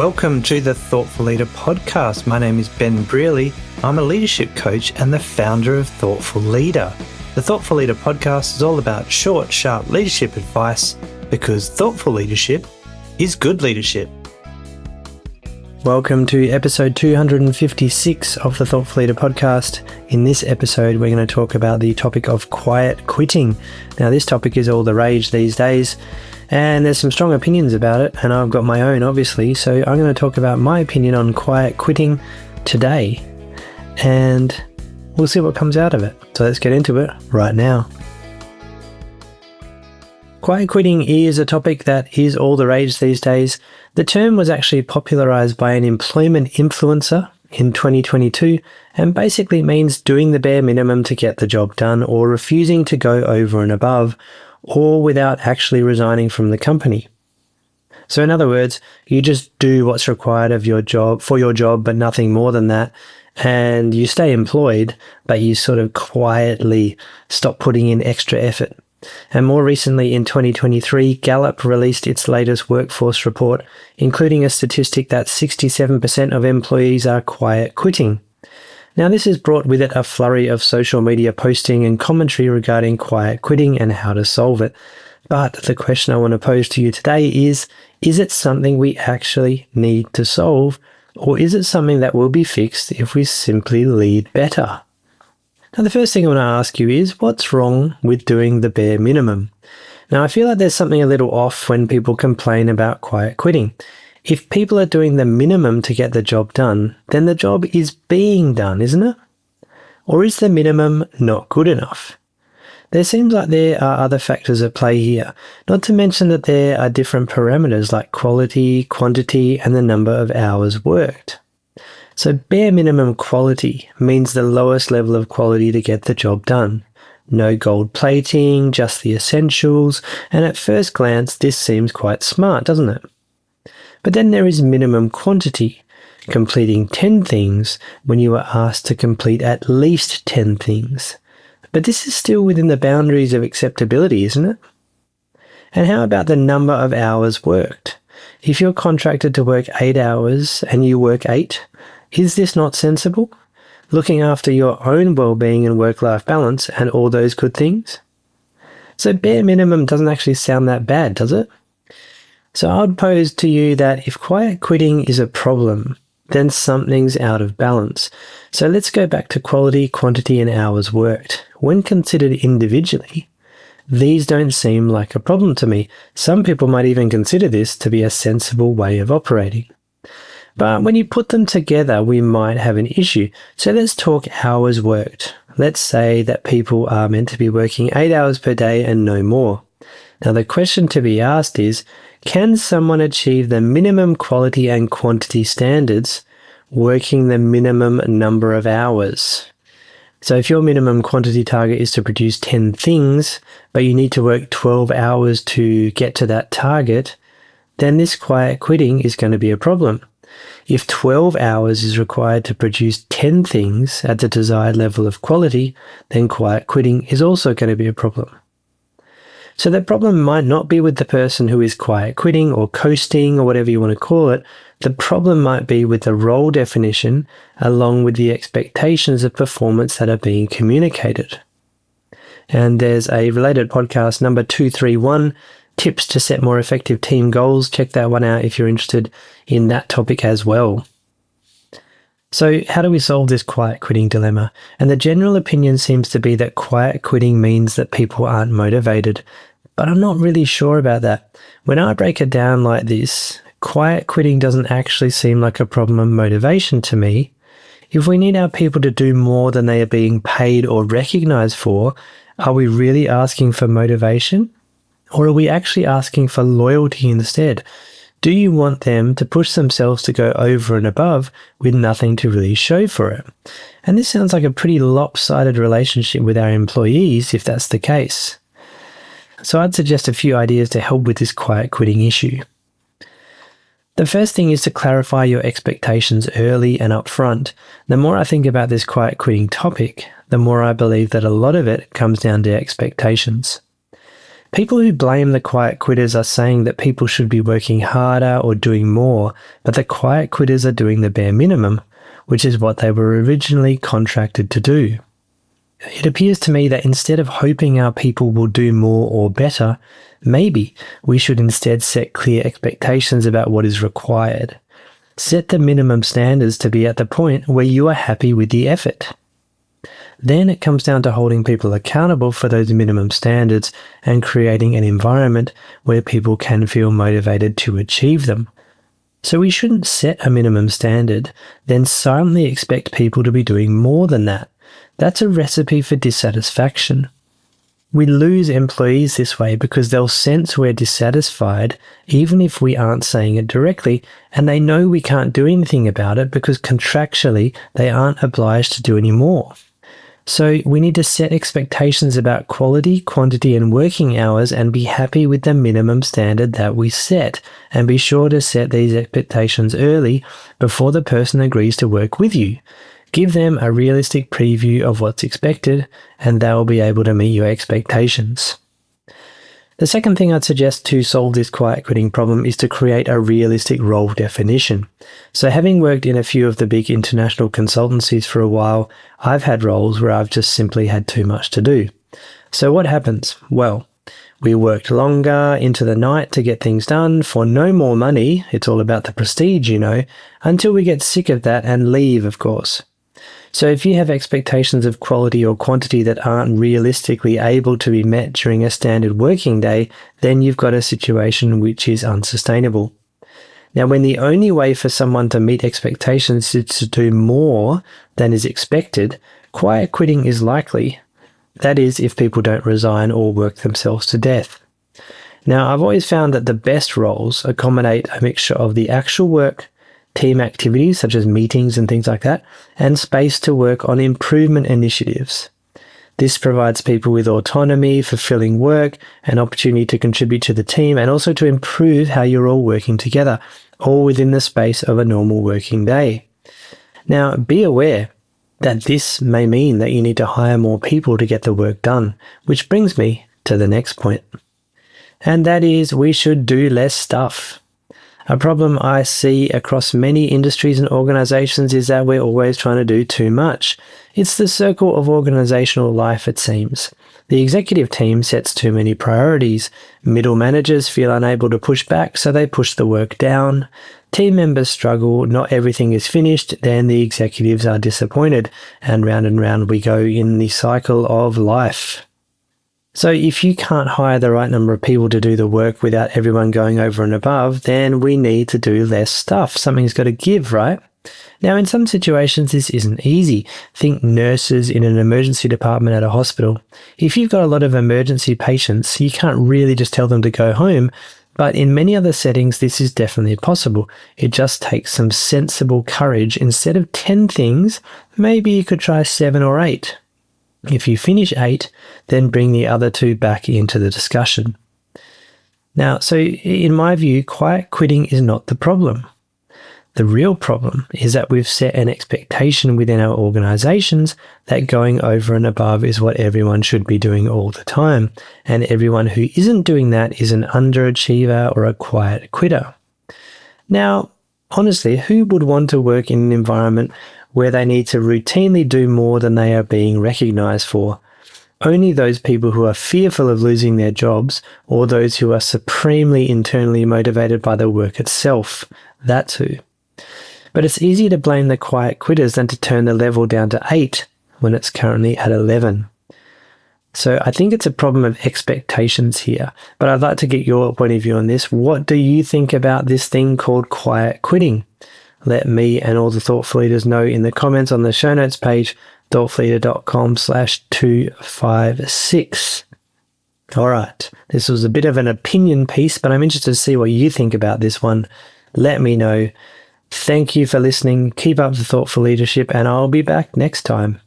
Welcome to the Thoughtful Leader podcast. My name is Ben Brearley. I'm a leadership coach and the founder of Thoughtful Leader. The Thoughtful Leader podcast is all about short, sharp leadership advice because thoughtful leadership is good leadership. Welcome to episode 256 of the Thoughtful Leader podcast. In this episode, we're going to talk about the topic of quiet quitting. Now, this topic is all the rage these days, and there's some strong opinions about it, and I've got my own, obviously. So I'm going to talk about my opinion on quiet quitting today, and we'll see what comes out of it. So let's get into it right now. Quiet quitting is a topic that is all the rage these days. The term was actually popularized by an employment influencer in 2022 and basically means doing the bare minimum to get the job done or refusing to go over and above or without actually resigning from the company. So in other words, you just do what's required of your job for your job, but nothing more than that. And you stay employed, but you sort of quietly stop putting in extra effort. And more recently, in 2023, Gallup released its latest workforce report, including a statistic that 67% of employees are quiet quitting. Now, this has brought with it a flurry of social media posting and commentary regarding quiet quitting and how to solve it. But the question I want to pose to you today is it something we actually need to solve, or is it something that will be fixed if we simply lead better? Now, the first thing I want to ask you is, what's wrong with doing the bare minimum? Now, I feel like there's something a little off when people complain about quiet quitting. If people are doing the minimum to get the job done, then the job is being done, isn't it? Or is the minimum not good enough? There seems like there are other factors at play here, not to mention that there are different parameters like quality, quantity, and the number of hours worked. So bare minimum quality means the lowest level of quality to get the job done. No gold plating, just the essentials, and at first glance this seems quite smart, doesn't it? But then there is minimum quantity, completing 10 things when you are asked to complete at least 10 things. But this is still within the boundaries of acceptability, isn't it? And how about the number of hours worked? If you're contracted to work 8 hours and you work 8, is this not sensible? Looking after your own well-being and work-life balance and all those good things? So bare minimum doesn't actually sound that bad, does it? So I would pose to you that if quiet quitting is a problem, then something's out of balance. So let's go back to quality, quantity, and hours worked. When considered individually, these don't seem like a problem to me. Some people might even consider this to be a sensible way of operating. But when you put them together, we might have an issue. So let's talk hours worked. Let's say that people are meant to be working 8 hours per day and no more. Now, the question to be asked is, can someone achieve the minimum quality and quantity standards working the minimum number of hours? So if your minimum quantity target is to produce 10 things, but you need to work 12 hours to get to that target, then this quiet quitting is going to be a problem. If 12 hours is required to produce 10 things at the desired level of quality, then quiet quitting is also going to be a problem. So the problem might not be with the person who is quiet quitting or coasting or whatever you want to call it. The problem might be with the role definition along with the expectations of performance that are being communicated. And there's a related podcast, number 231, Tips to Set More Effective Team Goals. Check that one out if you're interested in that topic as well. So how do we solve this quiet quitting dilemma? And the general opinion seems to be that quiet quitting means that people aren't motivated. But I'm not really sure about that. When I break it down like this, quiet quitting doesn't actually seem like a problem of motivation to me. If we need our people to do more than they are being paid or recognized for, are we really asking for motivation? Or are we actually asking for loyalty instead? Do you want them to push themselves to go over and above with nothing to really show for it? And this sounds like a pretty lopsided relationship with our employees if that's the case. So I'd suggest a few ideas to help with this quiet quitting issue. The first thing is to clarify your expectations early and upfront. The more I think about this quiet quitting topic, the more I believe that a lot of it comes down to expectations. People who blame the quiet quitters are saying that people should be working harder or doing more, but the quiet quitters are doing the bare minimum, which is what they were originally contracted to do. It appears to me that instead of hoping our people will do more or better, maybe we should instead set clear expectations about what is required. Set the minimum standards to be at the point where you are happy with the effort. Then it comes down to holding people accountable for those minimum standards and creating an environment where people can feel motivated to achieve them. So we shouldn't set a minimum standard, then silently expect people to be doing more than that. That's a recipe for dissatisfaction. We lose employees this way because they'll sense we're dissatisfied even if we aren't saying it directly, and they know we can't do anything about it because contractually they aren't obliged to do any more. So we need to set expectations about quality, quantity, and working hours and be happy with the minimum standard that we set, and be sure to set these expectations early before the person agrees to work with you. Give them a realistic preview of what's expected, and they'll be able to meet your expectations. The second thing I'd suggest to solve this quiet quitting problem is to create a realistic role definition. So having worked in a few of the big international consultancies for a while, I've had roles where I've just simply had too much to do. So what happens? Well, we worked longer into the night to get things done for no more money. It's all about the prestige, until we get sick of that and leave, of course. So if you have expectations of quality or quantity that aren't realistically able to be met during a standard working day, then you've got a situation which is unsustainable. Now, when the only way for someone to meet expectations is to do more than is expected, quiet quitting is likely. That is, if people don't resign or work themselves to death. Now, I've always found that the best roles accommodate a mixture of the actual work, team activities such as meetings and things like that, and space to work on improvement initiatives. This provides people with autonomy, fulfilling work, an opportunity to contribute to the team, and also to improve how you're all working together, all within the space of a normal working day. Now, be aware that this may mean that you need to hire more people to get the work done, which brings me to the next point. And that is, we should do less stuff. A problem I see across many industries and organizations is that we're always trying to do too much. It's the circle of organizational life, it seems. The executive team sets too many priorities. Middle managers feel unable to push back, so they push the work down. Team members struggle, not everything is finished, then the executives are disappointed, and round we go in the cycle of life. So if you can't hire the right number of people to do the work without everyone going over and above, then we need to do less stuff. Something's got to give, right? Now, in some situations, this isn't easy. Think nurses in an emergency department at a hospital. If you've got a lot of emergency patients, you can't really just tell them to go home. But in many other settings, this is definitely possible. It just takes some sensible courage. Instead of 10 things, maybe you could try 7 or 8. If you finish 8, then bring the other 2 back into the discussion. Now, so in my view, quiet quitting is not the problem. The real problem is that we've set an expectation within our organizations that going over and above is what everyone should be doing all the time, and everyone who isn't doing that is an underachiever or a quiet quitter. Now, honestly, who would want to work in an environment where they need to routinely do more than they are being recognized for? Only those people who are fearful of losing their jobs, or those who are supremely internally motivated by the work itself. That's who. But it's easier to blame the quiet quitters than to turn the level down to 8 when it's currently at 11. So I think it's a problem of expectations here, but I'd like to get your point of view on this. What do you think about this thing called quiet quitting? Let me and all the Thoughtful Leaders know in the comments on the show notes page, thoughtfulleader.com/256. All right, this was a bit of an opinion piece, but I'm interested to see what you think about this one. Let me know. Thank you for listening. Keep up the thoughtful leadership, and I'll be back next time.